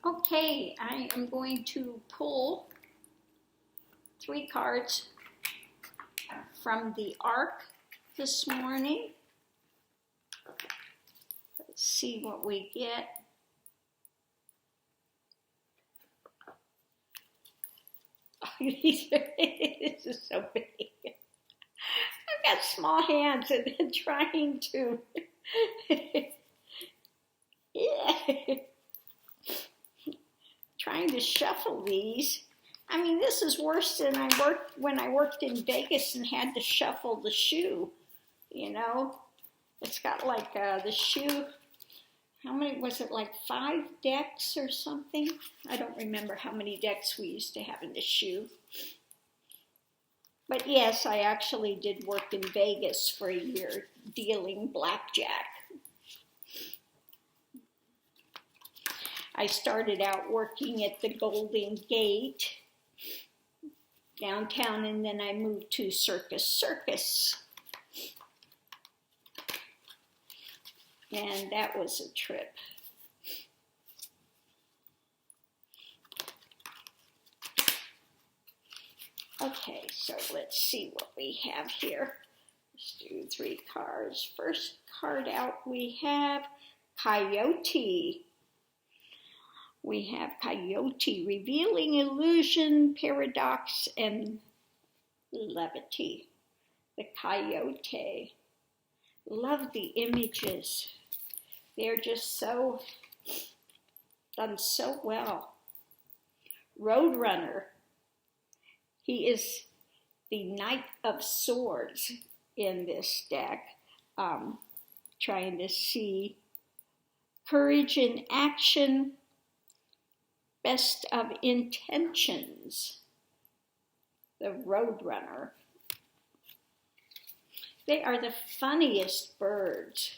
Okay, I am going to pull 3 cards from the Ark this morning. Let's see what we get. This is so big. I've got small hands and then trying to trying to shuffle these. I mean, this is worse than when I worked in Vegas and had to shuffle the shoe, you know. It's got like the shoe, how many, was it like 5 decks or something? I don't remember how many decks we used to have in the shoe. But yes, I actually did work in Vegas for a year dealing blackjack. I started out working at the Golden Gate downtown, and then I moved to Circus. And that was a trip. Okay, so let's see what we have here. Let's do 3 cards. First card out, we have Coyote. We have Coyote, revealing illusion, paradox, and levity. The Coyote. Love the images. They're just so done so well. Roadrunner. He is the Knight of Swords in this deck. Trying to see courage in action, best of intentions. The Roadrunner. They are the funniest birds.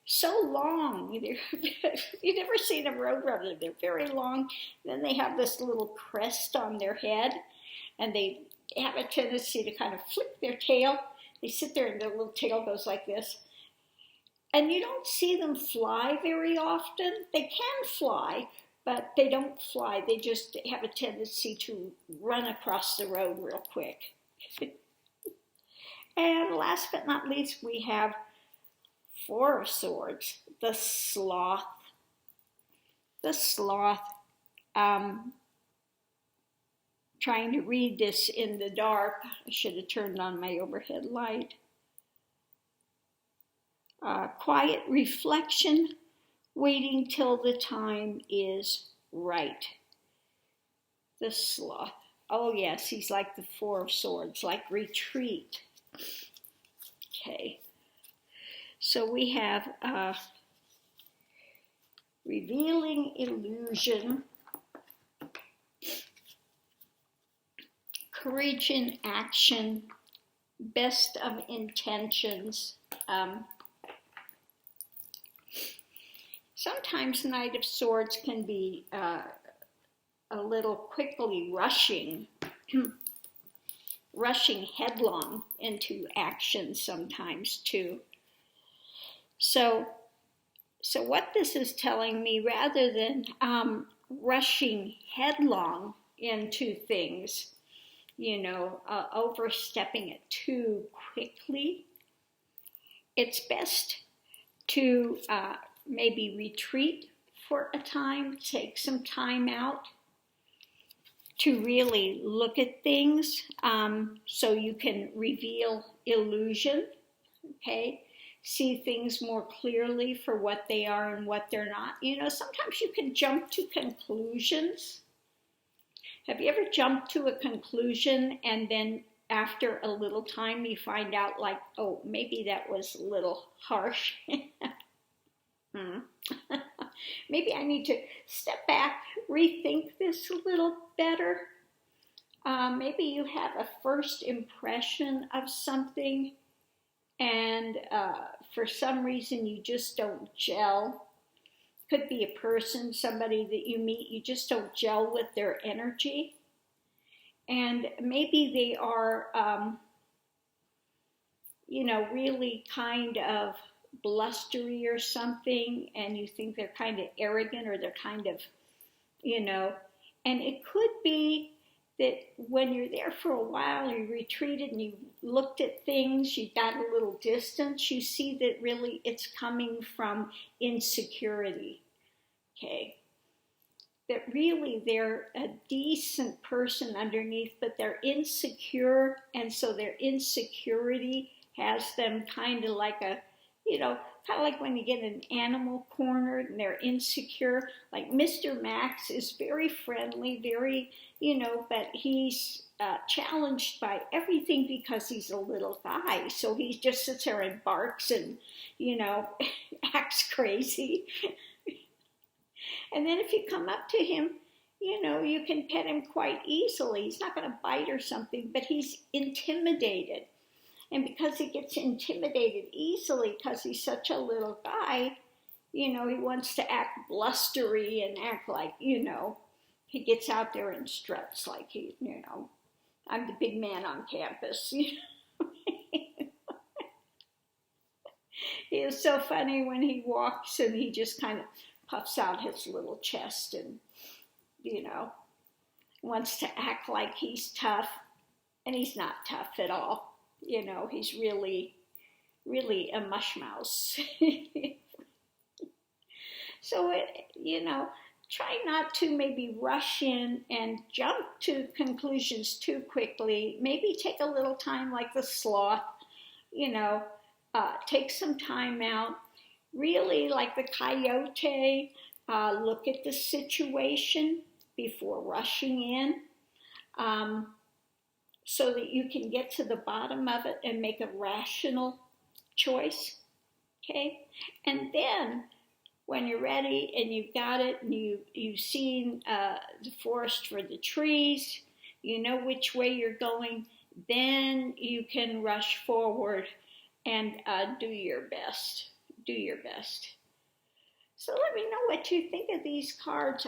So long. You've never seen a Roadrunner. They're very long. Then they have this little crest on their head, and they have a tendency to kind of flip their tail. They sit there and their little tail goes like this. And you don't see them fly very often. They can fly, but they don't fly. They just have a tendency to run across the road real quick. And last but not least, we have 4 of Swords, the Sloth. The Sloth. Trying to read this in the dark. I should have turned on my overhead light. Quiet reflection, waiting till the time is right. The Sloth. Oh yes, he's like the 4 of Swords, like retreat. Okay. So we have revealing illusion, courage in action, best of intentions. Sometimes Knight of Swords can be a little quickly rushing headlong into action sometimes too. So what this is telling me, rather than rushing headlong into things, overstepping it too quickly, it's best to maybe retreat for a time, take some time out to really look at things, so you can reveal illusion, okay? See things more clearly for what they are and what they're not. Sometimes you can jump to conclusions. Have you ever jumped to a conclusion and then after a little time you find out like, oh, maybe that was a little harsh. Maybe I need to step back, rethink this a little better. Maybe you have a first impression of something and for some reason you just don't gel. Could be a person, somebody that you meet, you just don't gel with their energy. And maybe they are, really kind of blustery or something, and you think they're kind of arrogant or they're kind of And it could be that when you're there for a while, you retreated and you looked at things, you got a little distance, you see that really it's coming from insecurity, okay? That really they're a decent person underneath, but they're insecure, and so their insecurity has them kind of like kind of like when you get an animal cornered and they're insecure. Like Mr. Max is very friendly, very, but he's challenged by everything because he's a little guy. So he just sits there and barks and, acts crazy. And then if you come up to him, you can pet him quite easily. He's not going to bite or something, but he's intimidated. And because he gets intimidated easily because he's such a little guy, he wants to act blustery and act like, he gets out there and struts like I'm the big man on campus. He is so funny when he walks and he just kind of puffs out his little chest and, wants to act like he's tough. And he's not tough at all. He's really, really a mush mouse. So, try not to maybe rush in and jump to conclusions too quickly. Maybe take a little time like the sloth, take some time out. Really, like the coyote, look at the situation before rushing in. So that you can get to the bottom of it and make a rational choice, okay? And then when you're ready and you've got it and you've seen the forest for the trees, you know which way you're going, then you can rush forward and do your best. Do your best. So let me know what you think of these cards.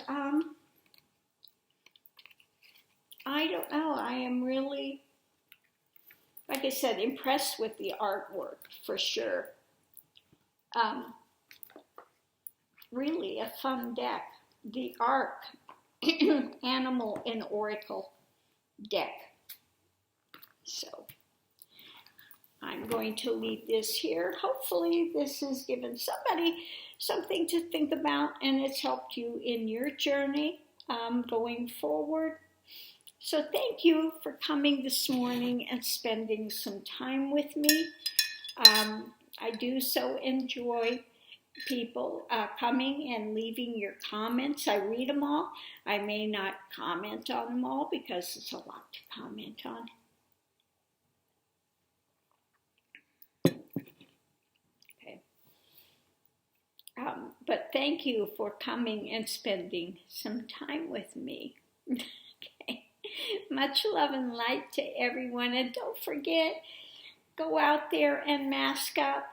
I don't know. I am really, like I said, impressed with the artwork for sure. Really a fun deck. The Arc Animal and Oracle deck. So I'm going to leave this here. Hopefully this has given somebody something to think about and it's helped you in your journey going forward. So thank you for coming this morning and spending some time with me. I do so enjoy people coming and leaving your comments. I read them all. I may not comment on them all because it's a lot to comment on. Okay. But thank you for coming and spending some time with me. Okay. Much love and light to everyone. And don't forget, go out there and mask up.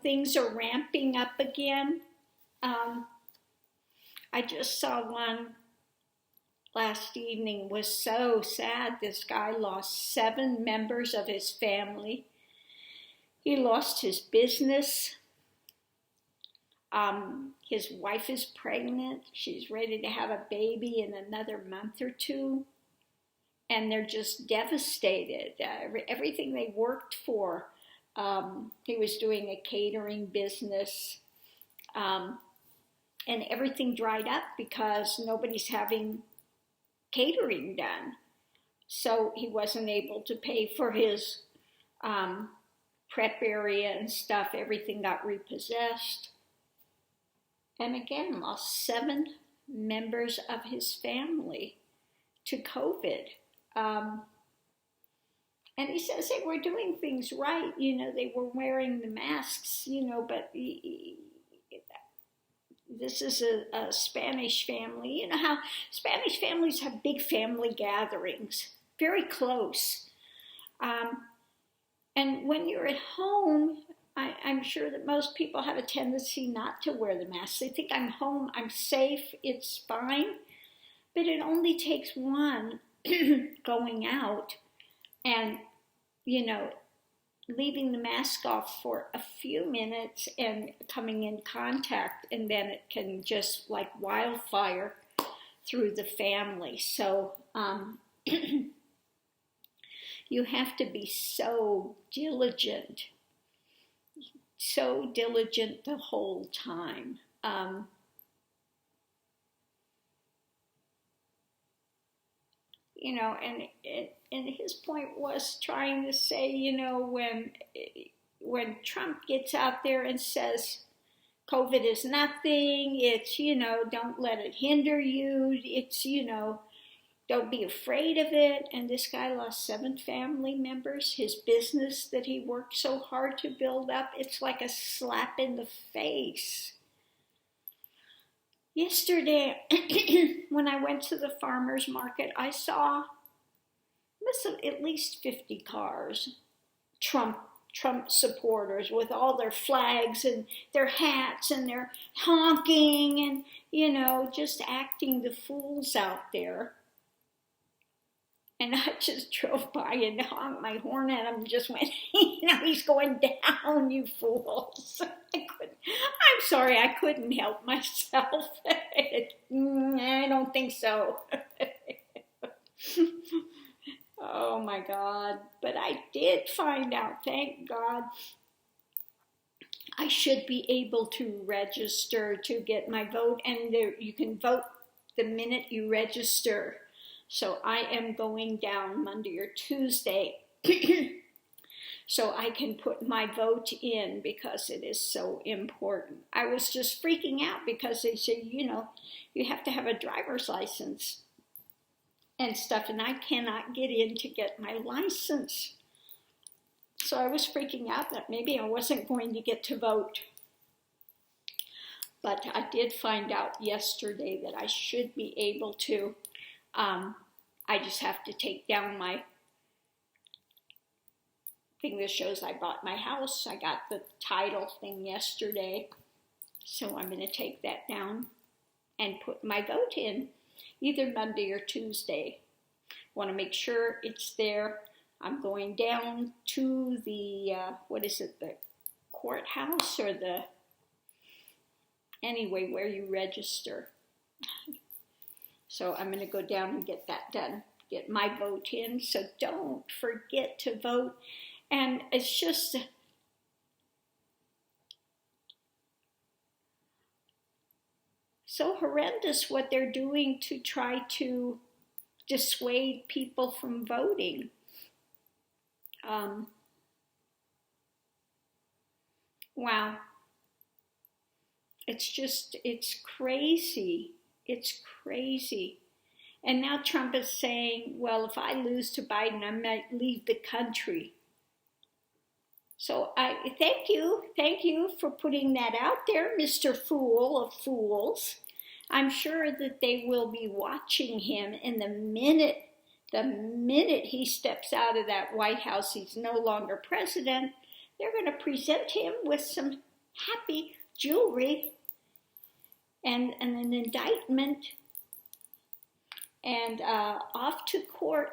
Things are ramping up again. I just saw one last evening. Was so sad. This guy lost 7 members of his family. He lost his business. His wife is pregnant. She's ready to have a baby in another month or 2. And they're just devastated. Everything they worked for. He was doing a catering business. And everything dried up because nobody's having catering done. So he wasn't able to pay for his prep area and stuff. Everything got repossessed. And again, lost 7 members of his family to COVID. And he says they were doing things right. They were wearing the masks, but this is a Spanish family. You know how Spanish families have big family gatherings, very close. And when you're at home, I'm sure that most people have a tendency not to wear the mask. They think I'm home, I'm safe, it's fine. But it only takes one going out and, leaving the mask off for a few minutes and coming in contact, and then it can just like wildfire through the family. So you have to be so diligent the whole time. You know, and his point was trying to say, you know, when Trump gets out there and says COVID is nothing, it's, you know, don't let it hinder you, it's, you know, don't be afraid of it. And this guy lost 7 family members, his business that he worked so hard to build up. It's like a slap in the face. Yesterday, when I went to the farmer's market, I saw at least 50 cars, Trump supporters, with all their flags and their hats, and they're honking and, you know, just acting the fools out there. And I just drove by and honked my horn at him and just went, you know, he's going down, you fools. I'm sorry, I couldn't help myself. I don't think so. Oh my God. But I did find out, thank God, I should be able to register to get my vote. And you can vote the minute you register. So I am going down Monday or Tuesday so I can put my vote in, because it is so important. I was just freaking out because they say, you know, you have to have a driver's license and stuff, and I cannot get in to get my license. So I was freaking out that maybe I wasn't going to get to vote. But I did find out yesterday that I should be able to. I just have to take down my thing that shows I bought my house. I got the title thing yesterday. So I'm going to take that down and put my vote in either Monday or Tuesday. Want to make sure it's there. I'm going down to the, the courthouse or anyway, where you register. So I'm going to go down and get that done, get my vote in. So don't forget to vote. And it's just so horrendous what they're doing to try to dissuade people from voting. Wow. It's crazy. It's crazy. And now Trump is saying, well, if I lose to Biden, I might leave the country. So I thank you for putting that out there, Mr. Fool of Fools. I'm sure that they will be watching him, and the minute he steps out of that White House, he's no longer president, they're going to present him with some happy jewelry and an indictment, and off to court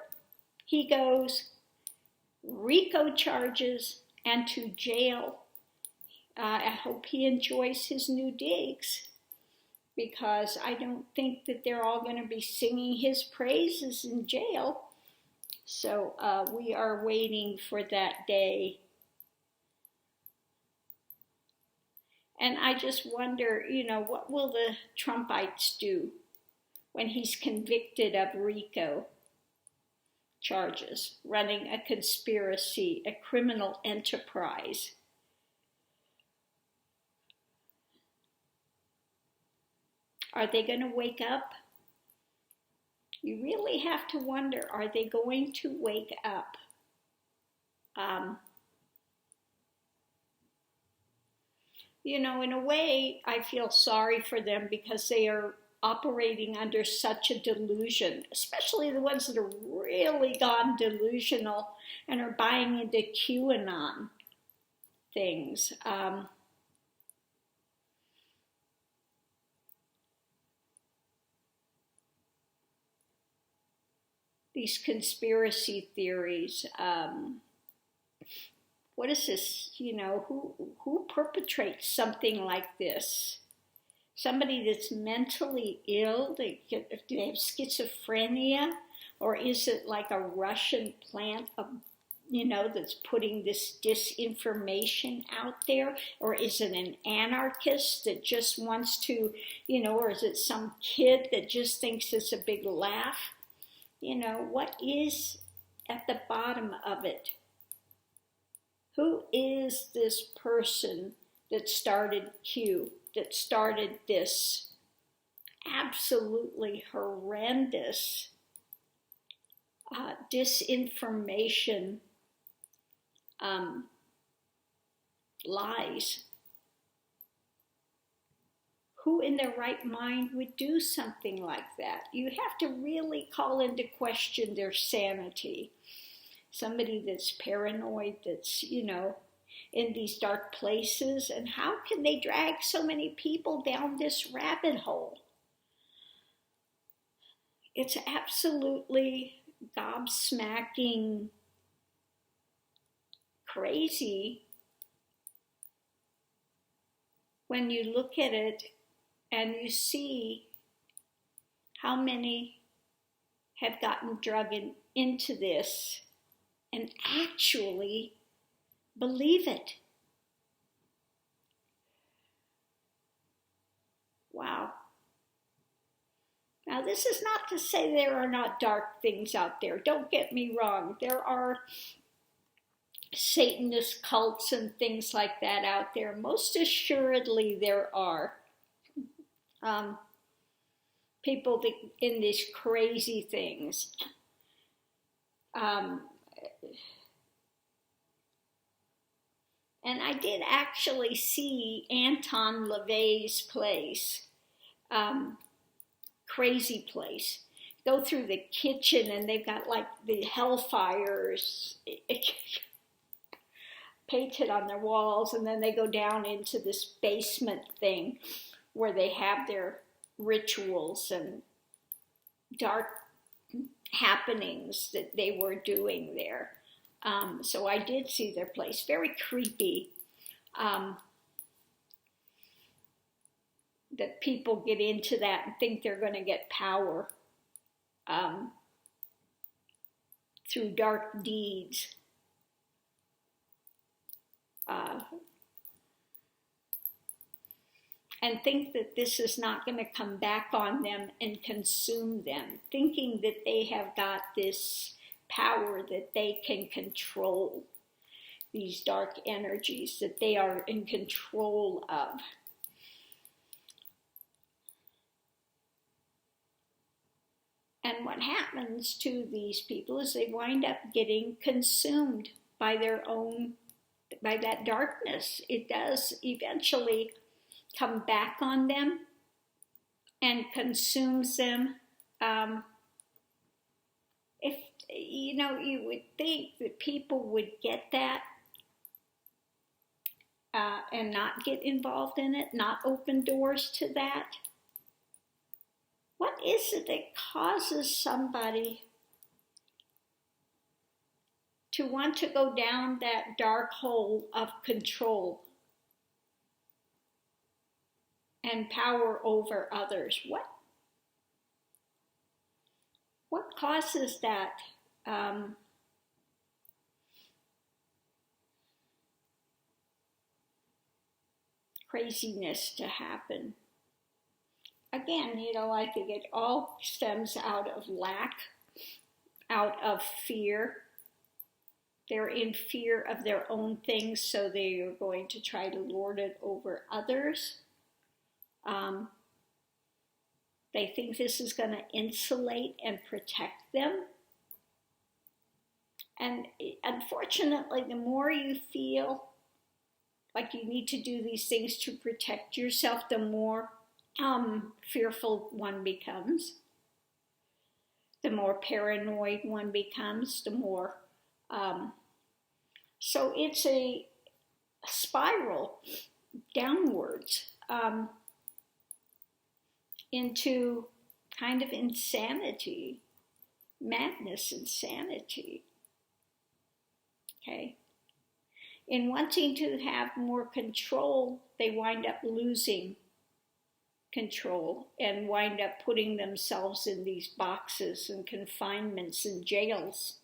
he goes, RICO charges, and to jail. I hope he enjoys his new digs, because I don't think that they're all going to be singing his praises in jail. So we are waiting for that day. And I just wonder, you know, what will the Trumpites do when he's convicted of RICO charges, running a conspiracy, a criminal enterprise? Are they going to wake up? You really have to wonder, are they going to wake up? You know, in a way, I feel sorry for them, because they are operating under such a delusion, especially the ones that are really gone delusional and are buying into QAnon things. These conspiracy theories. What is this? You know, who perpetrates something like this? Somebody that's mentally ill, do they have schizophrenia? Or is it like a Russian plant of, that's putting this disinformation out there? Or is it an anarchist that just wants to, or is it some kid that just thinks it's a big laugh? What is at the bottom of it? Who is this person that started Q, that started this absolutely horrendous disinformation lies? Who in their right mind would do something like that? You have to really call into question their sanity. Somebody that's paranoid, that's, in these dark places, and how can they drag so many people down this rabbit hole? It's absolutely gobsmacking crazy when you look at it and you see how many have gotten drugged into this and actually believe it. Wow. Now, this is not to say there are not dark things out there. Don't get me wrong. There are Satanist cults and things like that out there. Most assuredly there are. People in these crazy things. And I did actually see Anton LaVey's place, crazy place. Go through the kitchen and they've got like the hellfires painted on their walls, and then they go down into this basement thing where they have their rituals and dark happenings that they were doing there. So I did see their place. Very creepy. That people get into that and think they're going to get power through dark deeds. And think that this is not going to come back on them and consume them, thinking that they have got this power that they can control these dark energies, that they are in control of. And what happens to these people is they wind up getting consumed by by that darkness. It does eventually come back on them and consumes them. If, you would think that people would get that and not get involved in it, not open doors to that. What is it that causes somebody to want to go down that dark hole of control and power over others? What causes that craziness to happen? Again, I think it all stems out of lack, out of fear. They're in fear of their own things, so they are going to try to lord it over others. They think this is going to insulate and protect them. And unfortunately, the more you feel like you need to do these things to protect yourself, the more fearful one becomes. The more paranoid one becomes, the more... so it's a spiral downwards into kind of insanity, madness, insanity. Okay? In wanting to have more control, they wind up losing control and wind up putting themselves in these boxes and confinements and jails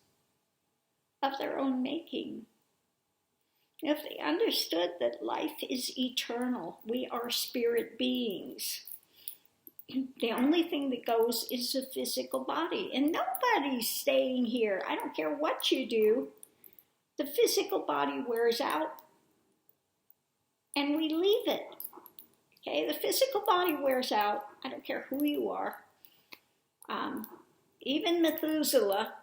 of their own making. If they understood that life is eternal, we are spirit beings. The only thing that goes is the physical body, and nobody's staying here. I don't care what you do. The physical body wears out and we leave it. Okay, the physical body wears out. I don't care who you are. Even Methuselah,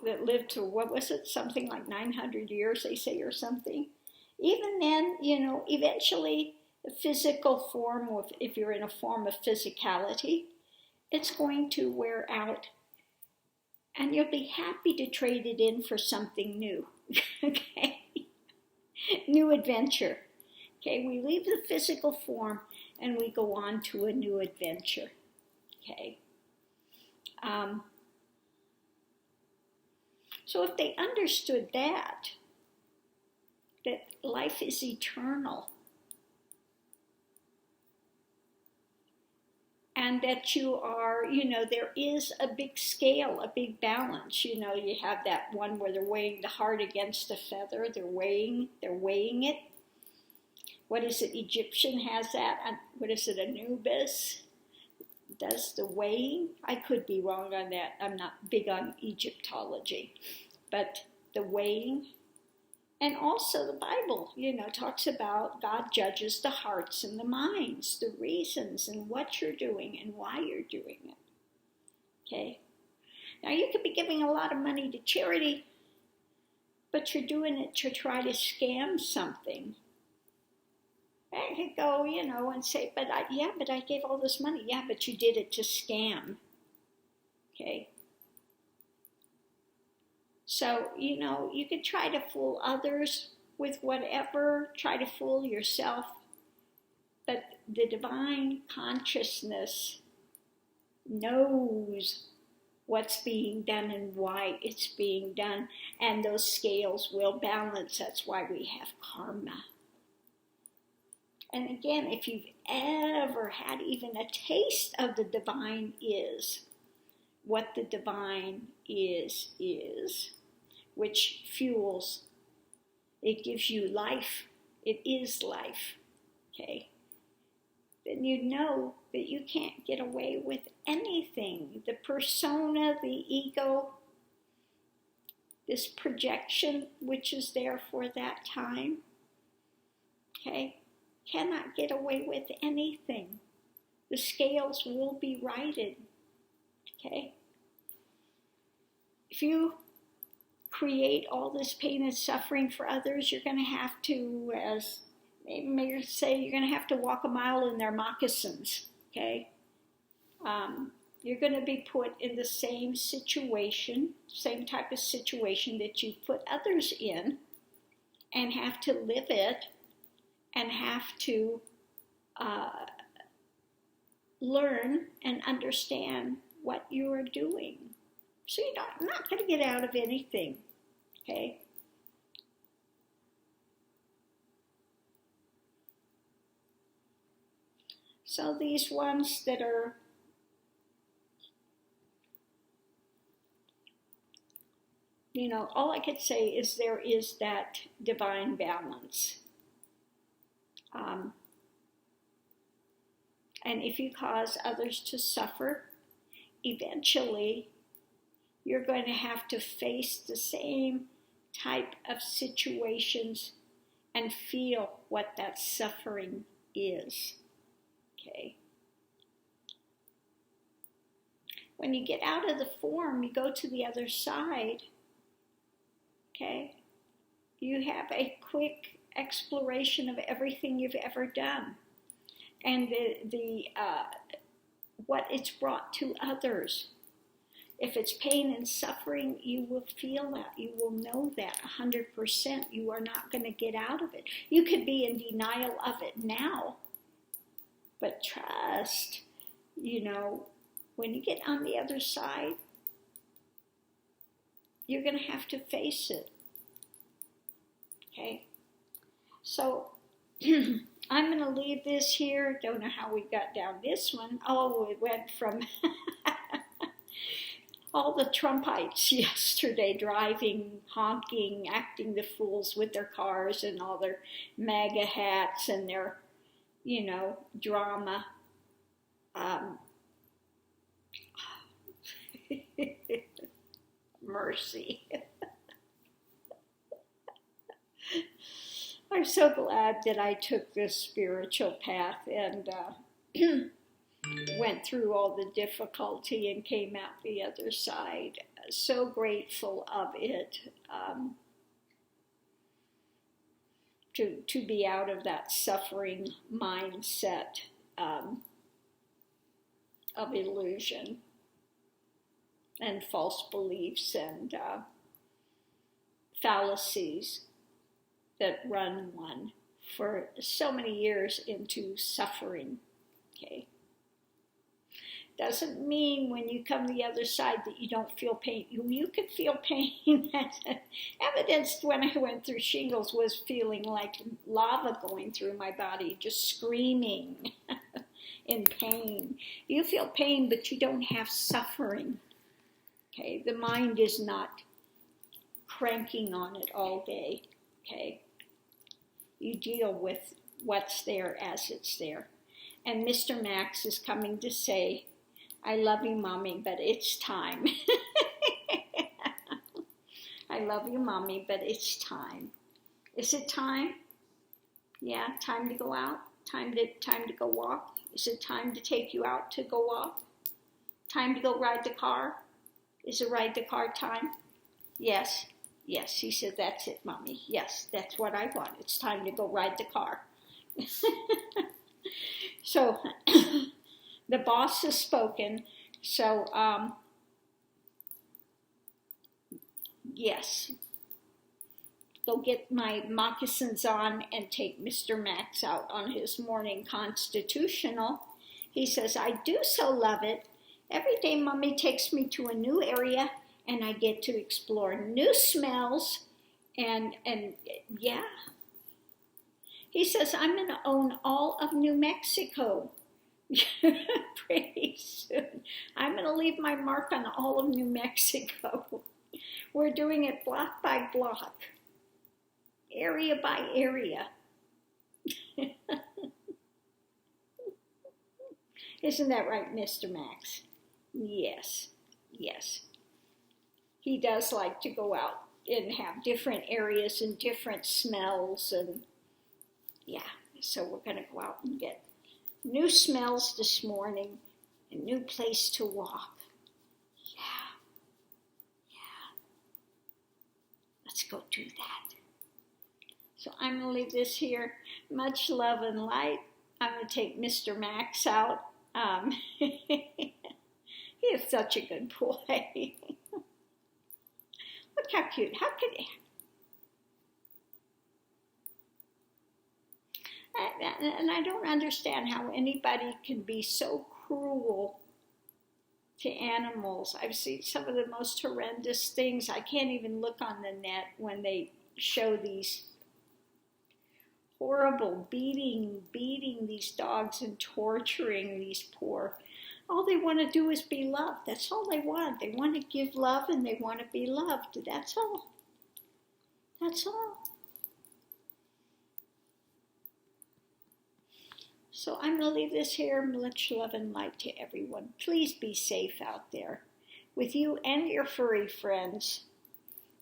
that lived to, what was it, something like 900 years, they say, or something. Even then, eventually the physical form, if you're in a form of physicality, it's going to wear out. And you'll be happy to trade it in for something new. Okay? New adventure. Okay, we leave the physical form and we go on to a new adventure. Okay? So if they understood that life is eternal, and that you are, there is a big scale, a big balance. You have that one where they're weighing the heart against the feather. They're weighing it. What is it? Egyptian has that. What is it? Anubis does the weighing. I could be wrong on that. I'm not big on Egyptology. But the weighing. And also the Bible, talks about God judges the hearts and the minds, the reasons and what you're doing and why you're doing it. Okay? Now you could be giving a lot of money to charity, but you're doing it to try to scam something. I could go, and say, but I gave all this money. Yeah, but you did it to scam. Okay? So, you could try to fool others with whatever, try to fool yourself, but the divine consciousness knows what's being done and why it's being done, and those scales will balance. That's why we have karma. And again, if you've ever had even a taste of the divine is, what the divine is, which fuels, it gives you life, it is life, okay? Then you know that you can't get away with anything. The persona, the ego, this projection which is there for that time, okay, cannot get away with anything. The scales will be righted, okay? If you create all this pain and suffering for others, you're going to have to, as maybe say, you're going to have to walk a mile in their moccasins, okay? You're going to be put in the same situation, same type of situation that you put others in, and have to live it, and have to learn and understand what you are doing. So you're not going to get out of anything, okay? So these ones that are all I could say is there is that divine balance. And if you cause others to suffer, eventually you're going to have to face the same type of situations and feel what that suffering is. Okay? When you get out of the form, you go to the other side. Okay? You have a quick exploration of everything you've ever done, and what it's brought to others. If it's pain and suffering, you will feel that. You will know that 100%. You are not going to get out of it. You could be in denial of it now, but trust, when you get on the other side, you're going to have to face it. Okay? So, I'm going to leave this here. Don't know how we got down this one. Oh, it went from all the Trumpites yesterday driving, honking, acting the fools with their cars and all their MAGA hats and their, drama. Mercy. I'm so glad that I took this spiritual path and went through all the difficulty and came out the other side. So grateful of it, to be out of that suffering mindset of illusion and false beliefs and fallacies that run one for so many years into suffering. Okay. Doesn't mean when you come the other side that you don't feel pain. You can feel pain. Evidenced when I went through shingles was feeling like lava going through my body, just screaming in pain. You feel pain, but you don't have suffering. Okay, the mind is not cranking on it all day. Okay, you deal with what's there as it's there. And Mr. Max is coming to say, I love you, Mommy, but it's time. I love you, Mommy, but it's time. Is it time? Yeah, time to go out? Time to go walk? Is it time to take you out to go walk? Time to go ride the car? Is it ride the car time? Yes. Yes, he said, that's it, Mommy. Yes, that's what I want. It's time to go ride the car. So, the boss has spoken. So, yes. Go get my moccasins on and take Mr. Max out on his morning constitutional. He says, I do so love it. Every day Mommy takes me to a new area and I get to explore new smells and yeah. He says, I'm going to own all of New Mexico pretty soon. I'm going to leave my mark on all of New Mexico. We're doing it block by block, area by area. Isn't that right, Mr. Max? Yes, yes. He does like to go out and have different areas and different smells and yeah, so we're going to go out and get new smells this morning, a new place to walk. Yeah, yeah. Let's go do that. So I'm going to leave this here. Much love and light. I'm going to take Mr. Max out. He is such a good boy. Look how cute. How could he? And I don't understand how anybody can be so cruel to animals. I've seen some of the most horrendous things. I can't even look on the net when they show these horrible beating these dogs and torturing these poor. All they want to do is be loved. That's all they want. They want to give love and they want to be loved. That's all. That's all. So I'm going to leave this here. Much love and light to everyone. Please be safe out there with you and your furry friends.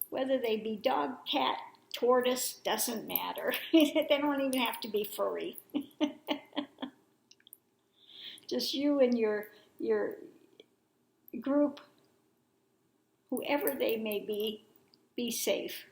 Whether they be dog, cat, tortoise, doesn't matter. They don't even have to be furry. Just you and your group, whoever they may be safe.